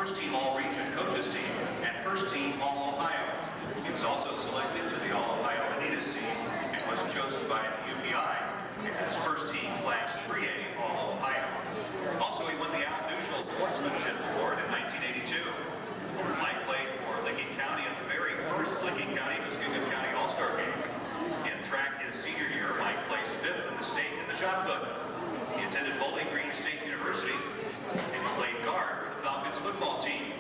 first team All-Region Coaches team and first team All-Ohio. He was also selected to the All-Ohio Elitist team and was chosen by the UPI in his first team Class 3A All-Ohio. Also, he won the Al Duschel Sportsmanship Award in 1982. Mike played for Licking County in the very first Licking County Muskingum County All-Star game. In track his senior year, Mike placed 5th in the state in the shot put. He attended Bowling Green State University and played guard for the Falcons football team.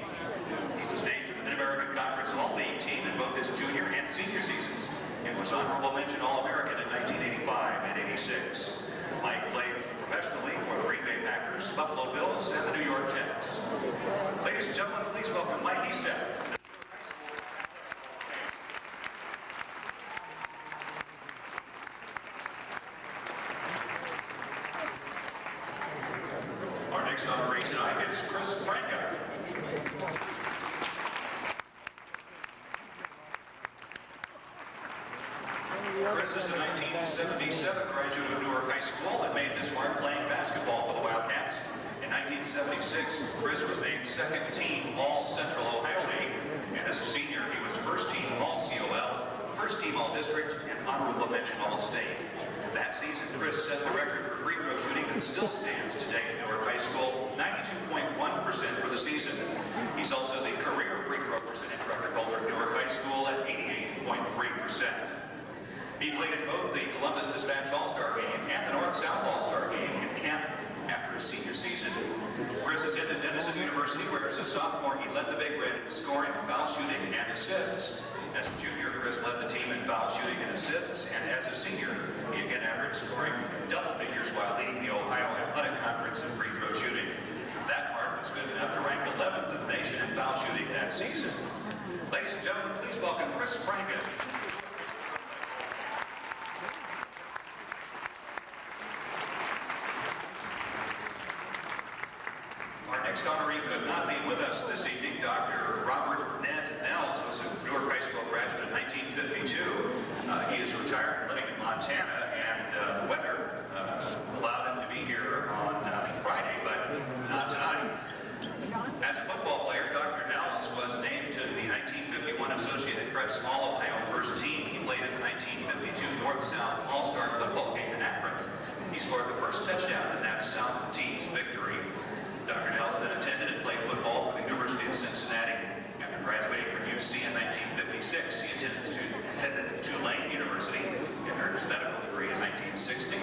He was named to the Mid-American Conference All-League team in both his junior and senior seasons and was honorable mention All-American in 1985 and 86. Mike played professionally for the Green Bay Packers, Buffalo Bills, and the New York Jets. Ladies and gentlemen, please welcome Mike Eastep. Our next honoree tonight is Chris Franca. Chris is a 1977 graduate of Newark High School and made his mark playing basketball for the Wildcats. In 1976, Chris was named second team All-Central Ohio League, and as a senior, he was first team All-COL, first team All-District, and honorable mention All-State. That season, Chris set the record for free throw shooting that still stands today at Newark High School, 92.1% for the season. He's also the career free throw percentage record holder at Newark High School at 88.3%. He played in both the Columbus Dispatch All-Star Game and the North-South All-Star Game in Kent after his senior season. Chris attended Denison University, where as a sophomore he led the Big Red in scoring, foul shooting, and assists. As a junior, Chris led the team in foul shooting and assists, and as a senior, he again averaged scoring double figures while leading the Ohio Athletic Conference in free throw shooting. That mark was good enough to rank 11th in the nation in foul shooting that season. Ladies and gentlemen, please welcome Chris Franca. Our next honoree could not be with us this evening. Dr. Robert Ned Nels was a Newark High School graduate in 1952. He is retired, living in Montana, and the weather allowed him to be here on Friday, but not tonight. As a football player, Dr. Nels was named to the 1951 Associated Press All-Ohio First Team. He played in the 1952 North-South All-Star football game in Akron. He scored the first touchdown in that South team's victory. Dr. Nels then attended and played football for the University of Cincinnati. After graduating from UC in 1956, he attended Tulane University and earned his medical degree in 1960.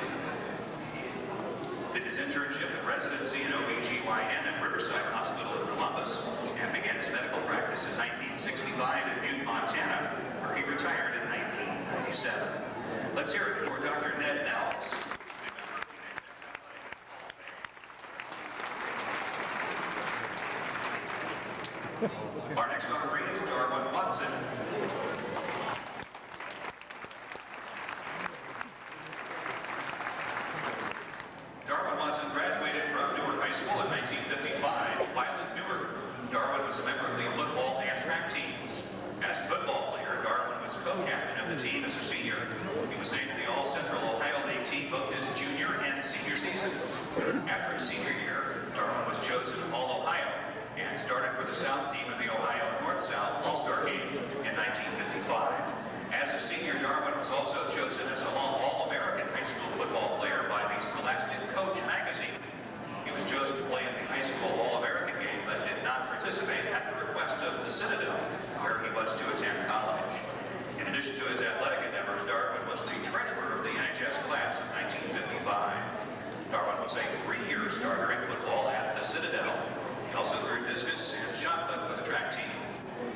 Did his internship and residency in OB/GYN at Riverside Hospital in Columbus and began his medical practice in 1965 in Butte, Montana, where he retired in 1997. Let's hear it for Dr. Ned Nels. Our next honoree is Darwin Watson. Darwin Watson graduated from Newark High School in 1955. While at Newark, Darwin was a member of the football and track teams. As a football player, Darwin was co-captain of the team as a senior. He was named to the All-Central Ohio League team both his junior and senior seasons. After his senior year, Darwin was chosen All-Ohio and started for the South team in the Ohio North-South All-Star Game in 1955. As a senior, Darwin was also chosen as an All-American high school football player by the Scholastic Coach magazine. He was chosen to play in the high school All-American game, but did not participate at the request of the Citadel, where he was to attend college. In addition to his athletic endeavors, Darwin was the treasurer of the NHS class of 1955. Darwin was a 3-year starter in football at the Citadel. He also threw discus and shot put for the track team.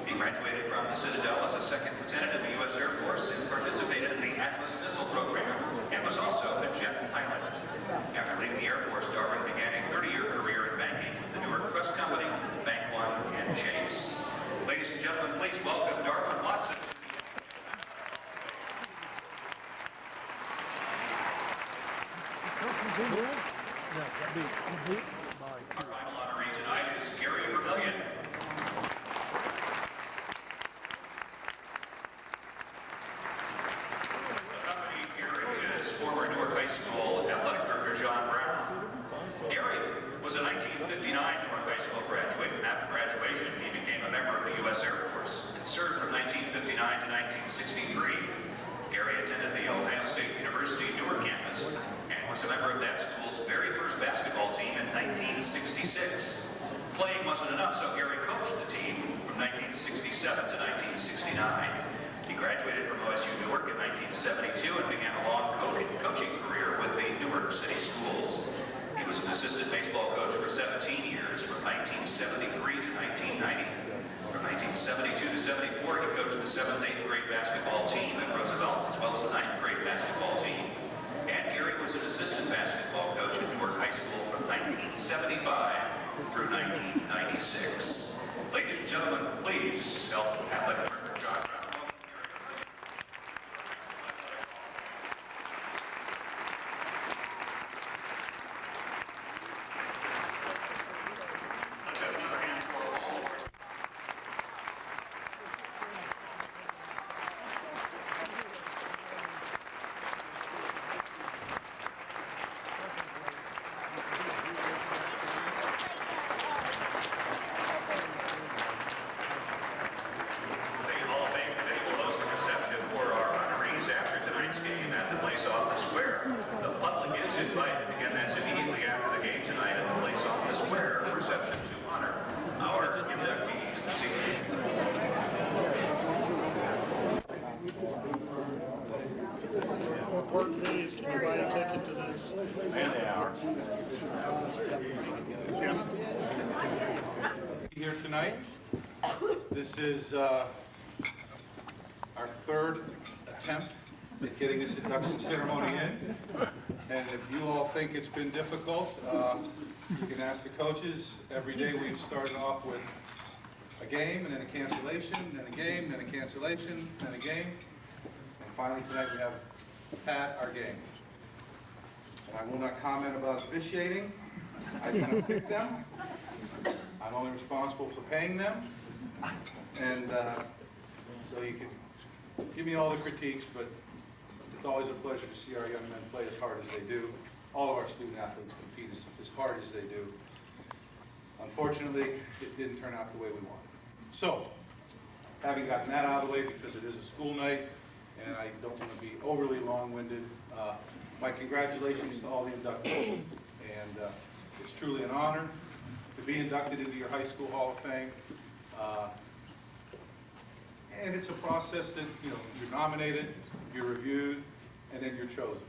He graduated from the Citadel as a second lieutenant in the U.S. Air Force and participated in the Atlas missile program and was also a jet pilot. After leaving the Air Force, Darwin began a 30-year career in banking with the Newark Trust Company, Bank One, and Chase. Ladies and gentlemen, please welcome Darwin Watson. Our final honoree tonight is Gary Vermillion. Accompanying Gary is former Newark High School athletic director John Brown. Gary was a 1959 Newark High School graduate and after graduating wasn't enough, so Gary coached the team from 1967 to 1969. He graduated from OSU Newark in 1972 and began a long coaching career with the Newark City Schools. He was an assistant baseball coach for 17 years, from 1973 to 1990. From 1972 to 74, he coached the 7th and 8th grade basketball team at Roosevelt, as well as the 9th grade basketball team. And Gary was an assistant basketball coach at Newark High School from 1975 through 1996. Ladies and gentlemen, please help athletic director John Brown. Important days, can you buy a ticket to this? And they are. Jim? Here tonight. This is our third attempt at getting this induction ceremony in. And if you all think it's been difficult, you can ask the coaches. Every day we've started off with a game, and then a cancellation, then a game, then a cancellation, then a game. And finally tonight we have Pat, our game. And I will not comment about officiating. I did not pick them. I'm only responsible for paying them. And so you can give me all the critiques, but it's always a pleasure to see our young men play as hard as they do. All of our student athletes compete as hard as they do. Unfortunately, it didn't turn out the way we wanted. So, having gotten that out of the way, because it is a school night, and I don't want to be overly long-winded, my congratulations to all the inductees. And it's truly an honor to be inducted into your high school Hall of Fame. And it's a process that, you know, you're nominated, you're reviewed, and then you're chosen.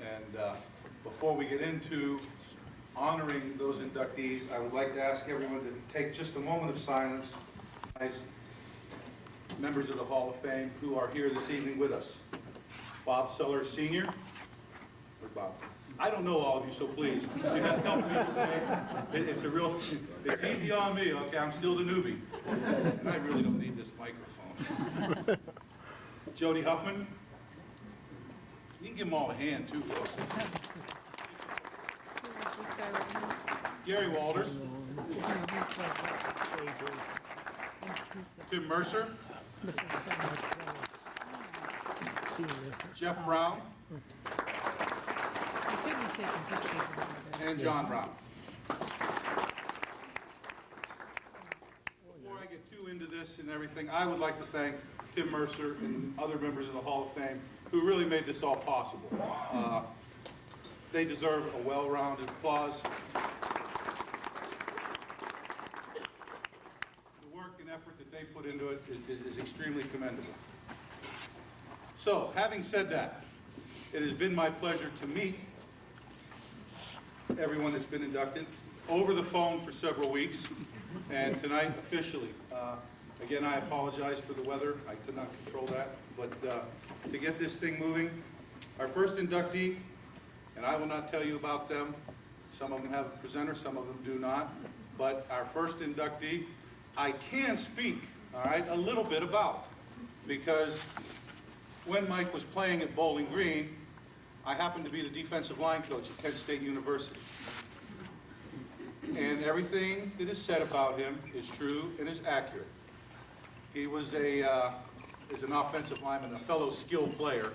And before we get into honoring those inductees, I would like to ask everyone to take just a moment of silence. Members of the Hall of Fame who are here this evening with us. Bob Sellers Sr. Or Bob. I don't know all of you, so please, you have to help me today. It's easy on me, okay? I'm still the newbie. And I really don't need this microphone. Jody Huffman. You can give them all a hand, too, folks. Gary Walters. Tim Mercer. Jeff Brown. And John Brown. Before I get too into this and everything, I would like to thank Tim Mercer and other members of the Hall of Fame who really made this all possible. They deserve a well-rounded applause. The work and effort that they put into it is extremely commendable. So, having said that, it has been my pleasure to meet everyone that's been inducted over the phone for several weeks, and tonight officially. Again, I apologize for the weather. I could not control that, but to get this thing moving, our first inductee, and I will not tell you about them. Some of them have a presenter, some of them do not, but our first inductee, I can speak, all right, a little bit about, because when Mike was playing at Bowling Green, I happened to be the defensive line coach at Kent State University. And everything that is said about him is true and is accurate. He was is an offensive lineman, a fellow skilled player.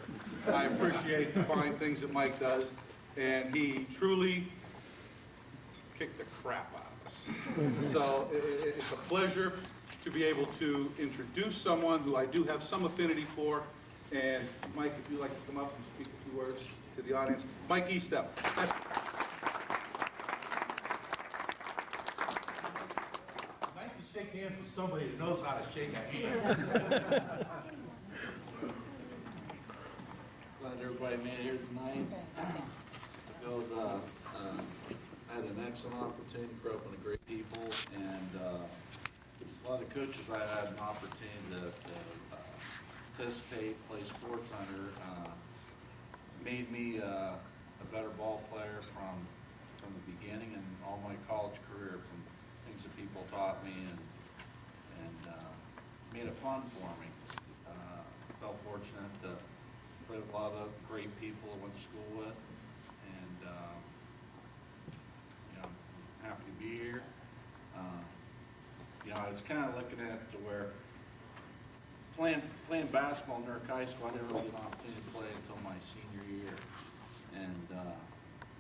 I appreciate the fine things that Mike does, and he truly kicked the crap out of us. So it's a pleasure to be able to introduce someone who I do have some affinity for. And Mike, if you'd like to come up and speak a few words to the audience. Mike Estep. shake hands with somebody that knows how to shake a hand. Glad everybody made it here tonight. Because I had an excellent opportunity, grew up with great people, and a lot of coaches I had an opportunity to participate, play sports under, made me a better ball player from the beginning and all my college career, from things that people taught me, and made it fun for me. Felt fortunate to play with a lot of great people I went to school with, and happy to be here. I was kind of looking at to where playing basketball in Newark High School, I didn't really get an opportunity to play until my senior year. And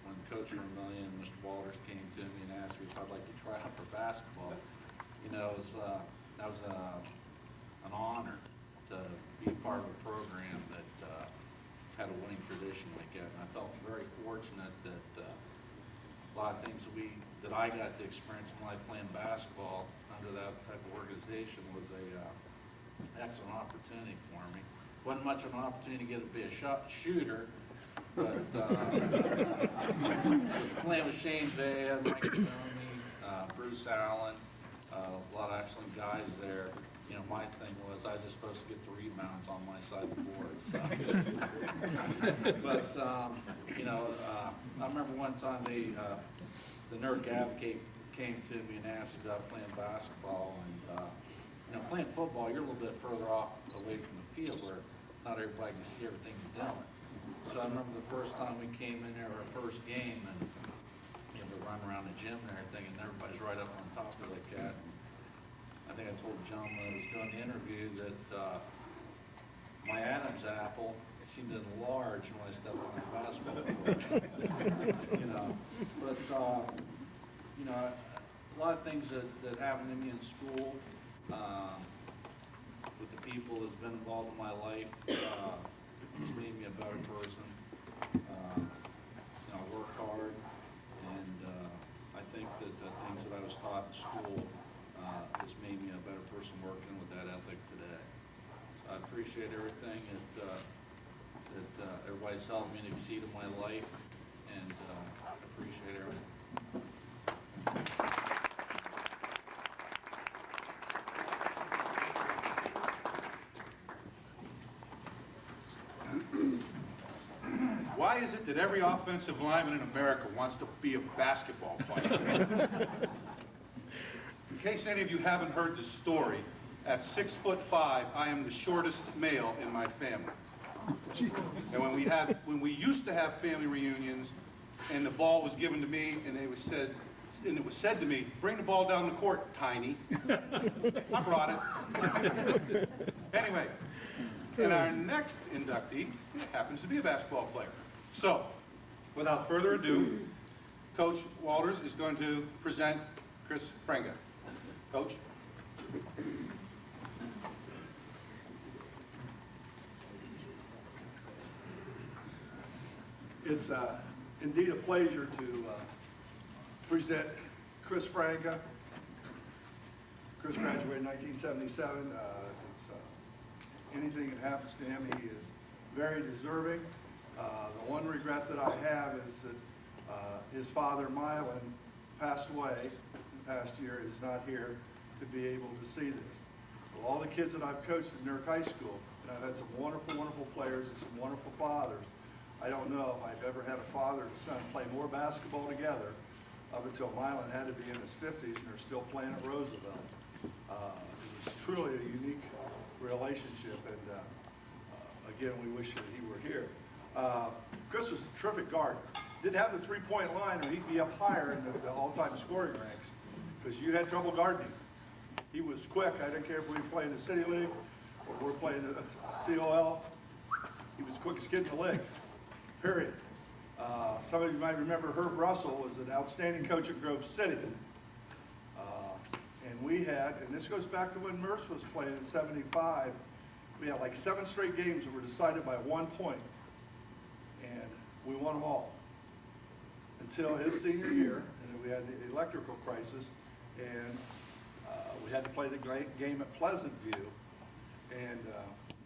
when Coach Vermillion and Mr. Walters came to me and asked me if I'd like to try out for basketball, that was an honor to be part of a program that had a winning tradition like that. And I felt very fortunate that a lot of things that I got to experience when I playing basketball under that type of organization was a excellent opportunity for me. Wasn't much of an opportunity to get to be a shooter, but playing with Shane Vea, Mike Coney, Bruce Allen, a lot of excellent guys there. My thing was I was just supposed to get the rebounds on my side of the board. So. But I remember one time the Newark Advocate came to me and asked me about playing basketball, and playing football, you're a little bit further off away from the field where not everybody can see everything you're doing. So I remember the first time we came in there, our first game, and we run around the gym and everything, and everybody's right up on top of like that. I think I told the gentleman I was doing the interview that my Adam's apple seemed to enlarge when I stepped on the basketball court. But a lot of things that happened to me in school, with the people that's been involved in my life, it's made me a better person. I work hard, and I think that the things that I was taught in school has made me a better person working with that ethic today. I appreciate everything that everybody's helped me to exceed in my life, and I appreciate everything. Why is it that every offensive lineman in America wants to be a basketball player? In case any of you haven't heard the story, at 6'5", I am the shortest male in my family. And when we used to have family reunions, and the ball was given to me, and it was said to me, "Bring the ball down the court, Tiny." I brought it. Anyway, and our next inductee happens to be a basketball player. So, without further ado, Coach Walters is going to present Chris Franga. Coach. It's indeed a pleasure to present Chris Franga. Chris graduated in 1977. Anything that happens to him, he is very deserving. The one regret that I have is that his father, Mylan, passed away the past year and is not here to be able to see this. Well, all the kids that I've coached at Newark High School, and I've had some wonderful, wonderful players and some wonderful fathers. I don't know if I've ever had a father and son play more basketball together up until Mylan had to be in his 50s and they're still playing at Roosevelt. It was truly a unique relationship, and again, we wish that he were here. Chris was a terrific guard. Didn't have the three-point line, or he'd be up higher in the all-time scoring ranks, because you had trouble guarding him. He was quick. I didn't care if we were playing the City League or we were playing the COL. He was the quickest kid in the league, period. Some of you might remember Herb Russell was an outstanding coach at Grove City. And we had, and this goes back to when Merce was playing in '75, we had like 7 straight games that were decided by 1 point. And we won them all. Until his senior year, and then we had the electrical crisis, and we We had to play the game at Pleasant View, and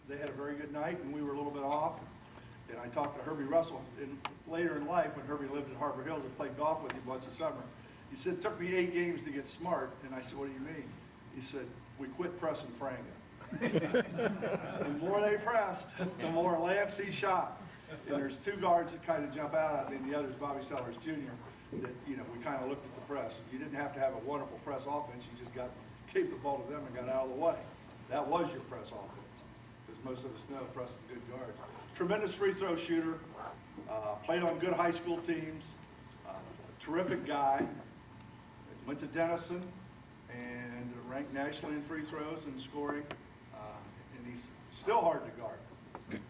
they had a very good night, and we were a little bit off. And I talked to Herbie Russell later in life when Herbie lived in Harbor Hills and played golf with him once a summer. He said, it took me 8 games to get smart. And I said, what do you mean? He said, we quit pressing Franga. The more they pressed, the more lamps he shot. And there's 2 guards that kind of jump out at me, and the other's Bobby Sellers Jr. That, you know, we kind of looked at the press. You didn't have to have a wonderful press offense. You just gave the ball to them and got out of the way. That was your press offense, because most of us know Preston's good guards. Tremendous free throw shooter, played on good high school teams, terrific guy, went to Denison and ranked nationally in free throws and scoring, and he's still hard to guard.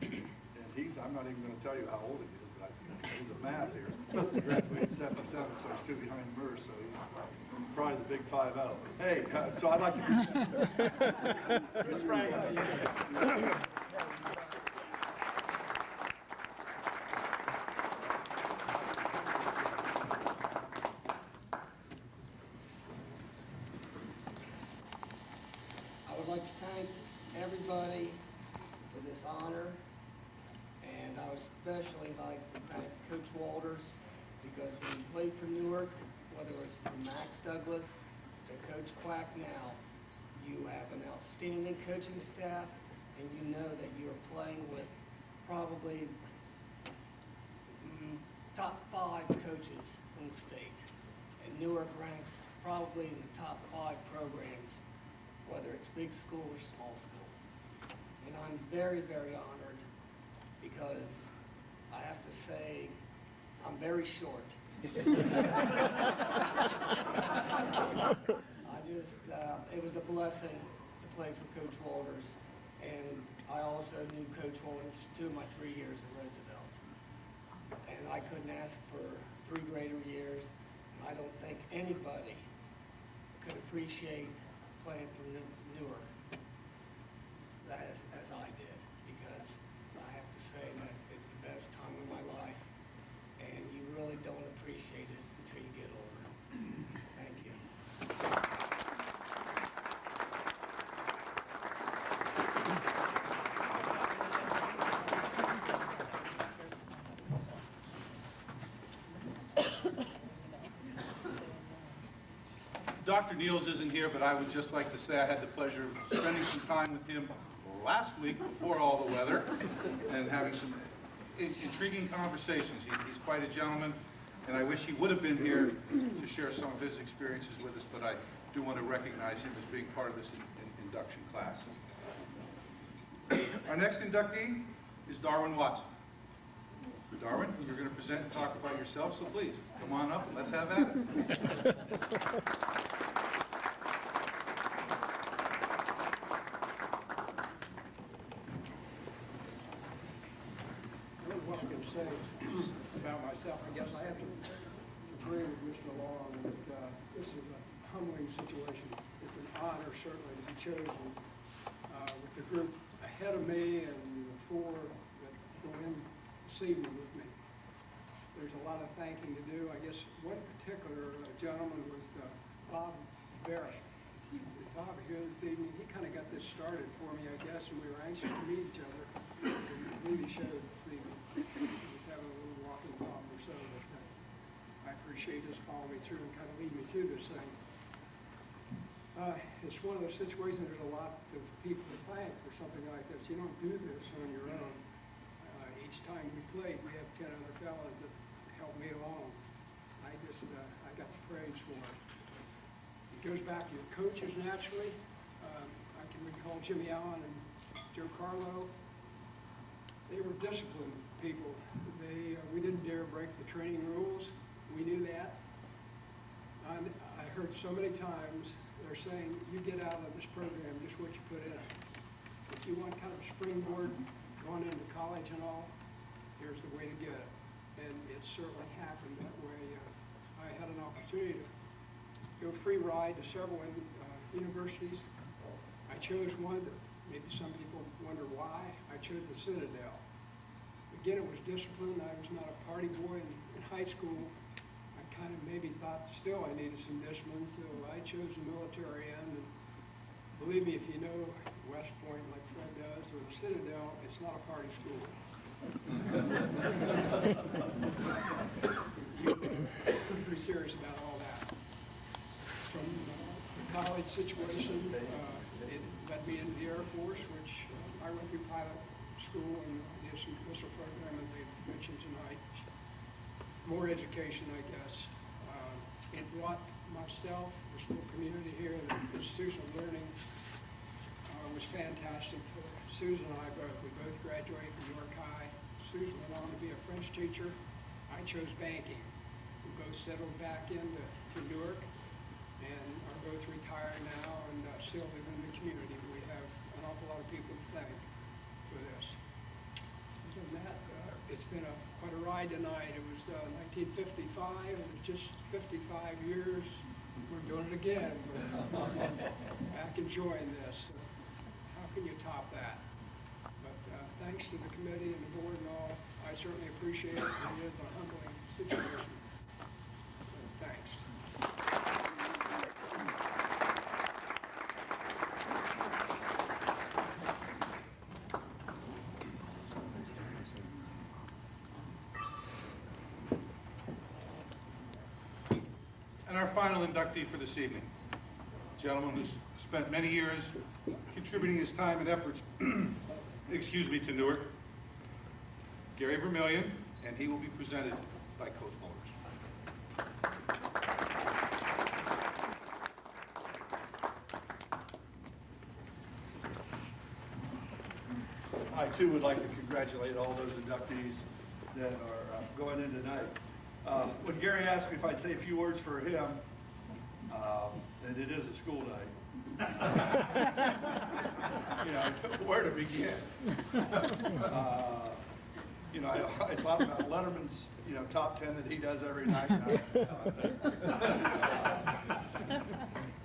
And I'm not even going to tell you how old he is, but I can do the math here. He graduated in 77, so he's 2 behind Merce, so he's probably the big 5-0. Hey, so I'd like to Miss Frank. I would like to thank everybody for this honor, and I would especially like to thank Coach Walters, because when he played for Newark, whether it was from Max Douglas to Coach Quack now, you have an outstanding coaching staff, and you know that you are playing with probably top 5 coaches in the state. And Newark ranks probably in the top 5 programs, whether it's big school or small school. And I'm very, very honored, because I have to say, I'm very short. It was a blessing to play for Coach Walters, and I also knew Coach Walters 2 of my 3 years at Roosevelt. And I couldn't ask for 3 greater years. I don't think anybody could appreciate playing for Newark as I did, because I have to say that it's the best time of my life, and you really don't appreciate it until you get older. Thank you. Dr. Niels isn't here, but I would just like to say I had the pleasure of spending some time with him last week before all the weather and having some intriguing conversations. He's quite a gentleman, and I wish he would have been here to share some of his experiences with us, but I do want to recognize him as being part of this induction class. Our next inductee is Darwin Watson. Darwin, you're going to present and talk about yourself, so please, come on up and let's have at it. What I can say about myself, I guess I have to agree with Mr. Long that this is a humbling situation. It's an honor, certainly, to be chosen with the group ahead of me and the 4 that go in this evening with me. There's a lot of thanking to do. I guess one particular gentleman was Bob Barrett. With Bob here this evening, he kind of got this started for me, I guess, and we were anxious to meet each other. And I believe he showed this evening. He was having a little walking problem or so, but I appreciate his following me through and kind of leading me through this thing. It's one of those situations, there's a lot of people to thank for something like this. You don't do this on your own. Each time we played, we have 10 other fellows that helped me along. I got the praise for it. It goes back to your coaches naturally. I can recall Jimmy Allen and Joe Carlo. They were disciplined people. We didn't dare break the training rules. We knew that. I heard so many times they're saying, you get out of this program just what you put in it. If you want kind of a springboard going into college and all, here's the way to get it. And it certainly happened that way. I had an opportunity to go free ride to several universities. I chose one that maybe some people wonder why. I chose the Citadel. Again, it was discipline. I was not a party boy in high school. I kind of maybe thought still I needed some discipline, so I chose the military end. And believe me, if you know West Point like Fred does, or the Citadel, it's not a party school. Pretty serious about all that. From the college situation, it led me into the Air Force, which I went through pilot school and the missile program, as they mentioned tonight. More education, I guess. It brought myself, this little community here, the institutional learning was fantastic for Susan and I both. We both graduated from York High. Susan went on to be a French teacher. I chose banking. We both settled back into Newark and are both retired now and still live in the community. We have an awful lot of people to thank for this. Other than that, it's been quite a ride tonight. It was 1955, and just 55 years. We're doing it again. We're back enjoying this. How can you top that? But thanks to the committee and the board and all, I certainly appreciate it. It is a humbling situation. So, thanks. And our final inductee for this evening, a gentleman who's spent many years contributing his time and efforts, excuse me, to Newark, Gary Vermillion, and he will be presented by Coach Walters. I too would like to congratulate all those inductees that are going in tonight. When Gary asked me if I'd say a few words for him, and it is a school night, you know, where to begin? You know, I thought about Letterman's, you know, top 10 that he does every night.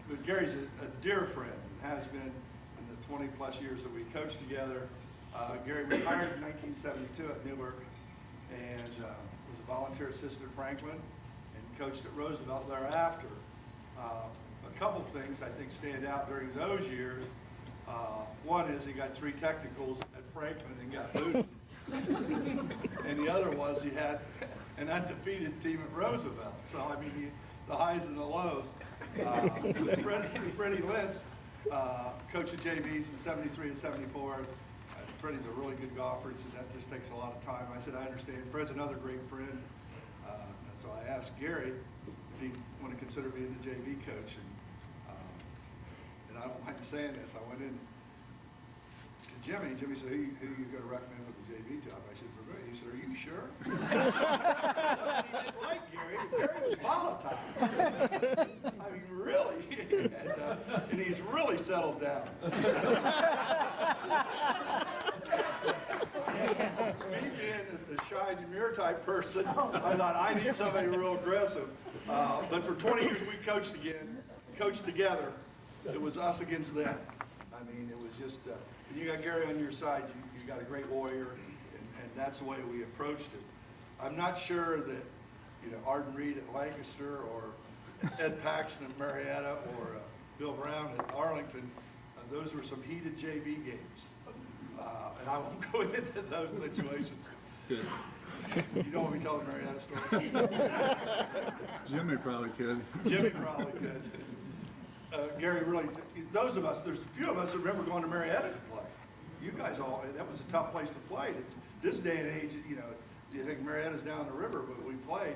But Gary's a dear friend, and has been in the 20 plus years that we coached together. Gary retired in 1972 at Newark and was a volunteer assistant at Franklin and coached at Roosevelt thereafter. A couple things I think stand out during those years. One is he got 3 technicals at Franklin and got booted. And the other was he had an undefeated team at Roosevelt. So, I mean, the highs and the lows. Freddie Lentz coached the JVs in 73 and 74. Freddie's a really good golfer. He said that just takes a lot of time. I said, I understand. Fred's another great friend. So I asked Gary if he'd want to consider being the JV coach. And I don't mind saying this. I went in to Jimmy. Jimmy said, who are you going to recommend for the JV job? I said, for me. He said, are you sure? He didn't like Gary, but Gary was volatile. I mean, really. And he's really settled down. Me being the shy, demure type person, I thought I need somebody real aggressive. But for 20 years we coached together. It was us against them. I mean, it was just, you got Gary on your side, you got a great warrior, and that's the way we approached it. I'm not sure that, you know, Arden Reed at Lancaster or Ed Paxton at Marietta or Bill Brown at Arlington, those were some heated JV games. And I won't go into those situations. Good. You don't want me telling Marietta story? Jimmy probably could. Jimmy probably could. Gary really, those of us, there's a few of us that remember going to Marietta to play. You guys all, that was a tough place to play. It's this day and age, you know, you think Marietta's down the river, but we played.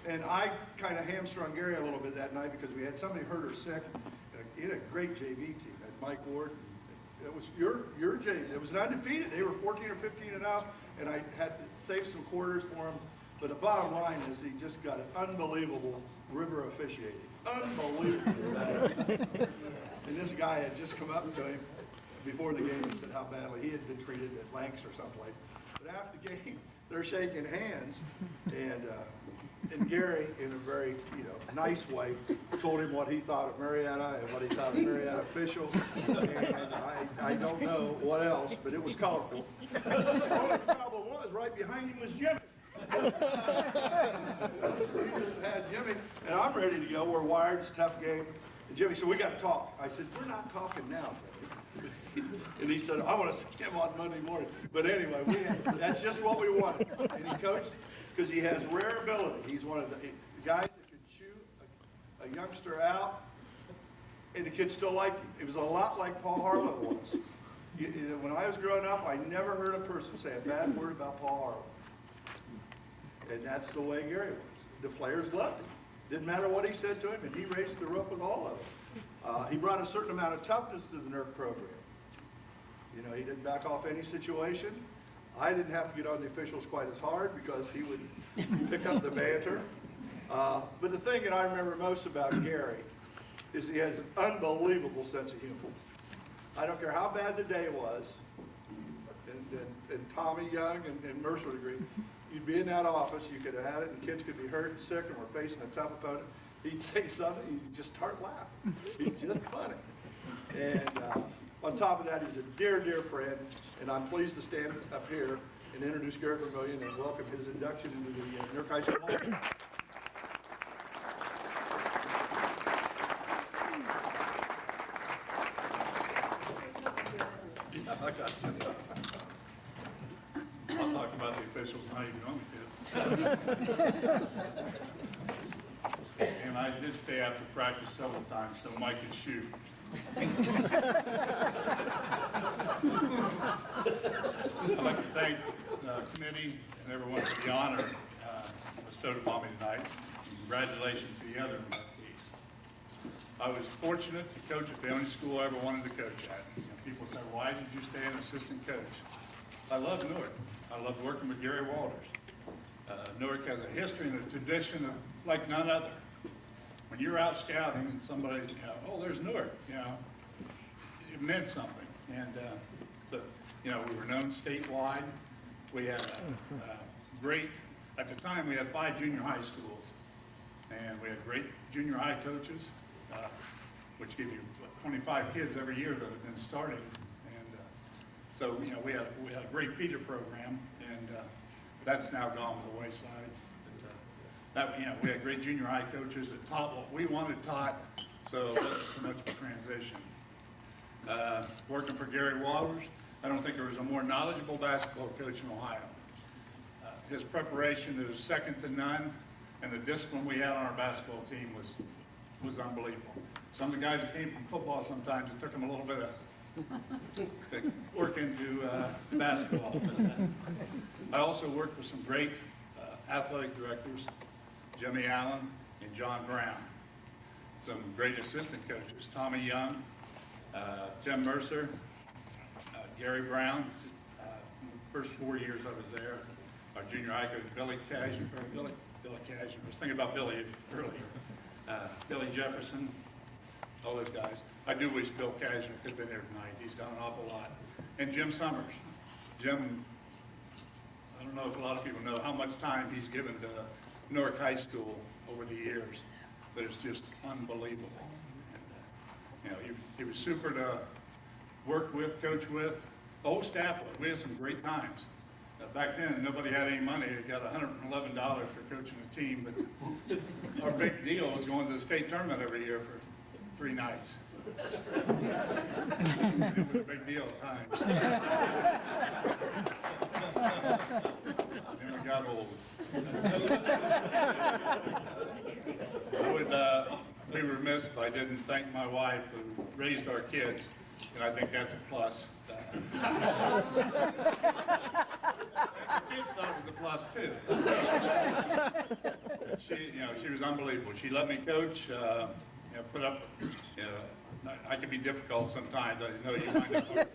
And I kind of hamstrung Gary a little bit that night because we had somebody hurt or sick. He had a great JV team. Had Mike Ward. It was your JV. It was undefeated. They were 14 or 15 and out, and I had to save some quarters for him. But the bottom line is he just got an unbelievable river officiating. Unbelievable. And this guy had just come up to him before the game and said how badly he had been treated at Lanks or someplace. But after the game, they're shaking hands, and Gary, in a very, you know, nice way, told him what he thought of Marietta and what he thought of Marietta officials. And I don't know what else, but it was colorful. The only problem was right behind him was Jimmy. Had Jimmy, and I'm ready to go. We're wired. It's a tough game. And Jimmy said, we got to talk. I said, we're not talking now, Jimmy. And he said, I want to see him on Monday morning. But anyway, that's just what we wanted. And he coached because he has rare ability. He's one of the guys that could shoot a youngster out, and the kid still liked him. It was a lot like Paul Harlow was. When I was growing up, I never heard a person say a bad word about Paul Harlow. And that's the way Gary was. The players loved him. Didn't matter what he said to him, and he raised the roof with all of them. He brought a certain amount of toughness to the NERC program. You know, he didn't back off any situation. I didn't have to get on the officials quite as hard because he would pick up the banter. But the thing that I remember most about Gary is he has an unbelievable sense of humor. I don't care how bad the day was, and Tommy Young and Mercer would agree, you'd be in that office, you could have had it, and kids could be hurt and sick and were facing a tough opponent. He'd say something, you'd just start laughing. He's just funny. And on top of that, he's a dear, dear friend, and I'm pleased to stand up here and introduce Gary Vermillion and welcome his induction into the NERC High School Hall. I got you. I'll talk about the officials and how you want me to. And I did stay after practice several times so Mike could shoot. I'd like to thank the committee and everyone for the honor bestowed upon me tonight. Congratulations to the other inductees. I was fortunate to coach at the only school I ever wanted to coach at. You know, people say, why did you stay an assistant coach? I love Newark. I love working with Gary Walters. Newark has a history and a tradition of like none other. When you're out scouting and somebody, you know, oh, there's Newark, you know, it meant something. And so, you know, we were known statewide. We had great, at the time we had 5 junior high schools. And we had great junior high coaches, which give you 25 kids every year that have been starting. And so, you know, we had a great feeder program, and that's now gone to the wayside. But, you know, we had great junior high coaches that taught what we wanted taught, so it wasn't so much of a transition. Working for Gary Walters, I don't think there was a more knowledgeable basketball coach in Ohio. His preparation is second to none, and the discipline we had on our basketball team was unbelievable. Some of the guys that came from football, sometimes it took them a little bit to work into basketball. But, I also worked with some great athletic directors, Jimmy Allen and John Brown. Some great assistant coaches, Tommy Young, Tim Mercer, Gary Brown. First 4 years I was there. Our junior high coach, Billy Casher, Billy Casher. I was thinking about Billy earlier. Billy Jefferson, all those guys. I do wish Bill Casher could have been there tonight. He's done an awful lot. And Jim Summers. Jim, I don't know if a lot of people know how much time he's given to Newark High School over the years, but it's just unbelievable. And, you know, he was super to work with, coach with, the whole staff. We had some great times. Back then, nobody had any money. They got $111 for coaching a team, but our big deal was going to the state tournament every year for 3 nights. It was a big deal at times. Then we got old. I would be remiss if I didn't thank my wife who raised our kids, and I think that's a plus. Kids thought it was a plus too. She was unbelievable. She let me coach, put up, I could be difficult sometimes. I know you find it hard.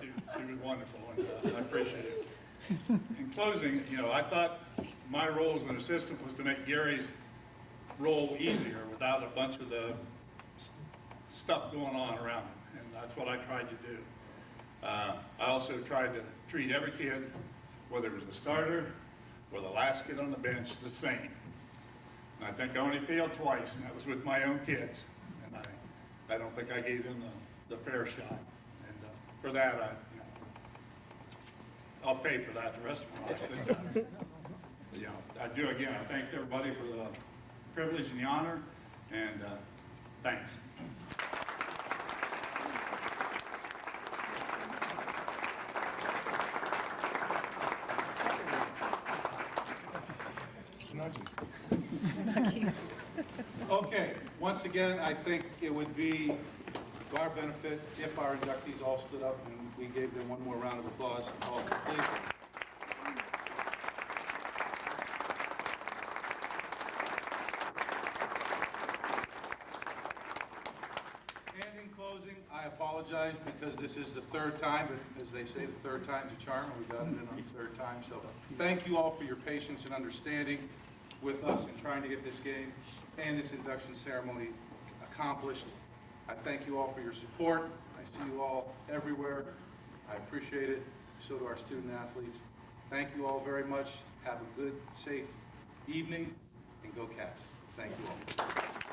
She was wonderful, and I appreciate it. In closing, I thought my role as an assistant was to make Gary's role easier without a bunch of the stuff going on around him, and that's what I tried to do. I also tried to treat every kid, whether it was a starter or the last kid on the bench, the same. And I think I only failed twice, and that was with my own kids. And I don't think I gave them the fair shot. And for that, I'll pay for that the rest of my life. I do, again, I thank everybody for the privilege and the honor. And thanks. Okay, once again, I think it would be to our benefit if our inductees all stood up and we gave them one more round of applause. All, please. And in closing, I apologize because this is the third time, but as they say, the third time's a charm, and we got it in on the third time. So thank you all for your patience and understanding with us in trying to get this game and this induction ceremony accomplished. I thank you all for your support. I see you all everywhere. I appreciate it. So do our student athletes. Thank you all very much. Have a good, safe evening, and go Cats. Thank you all.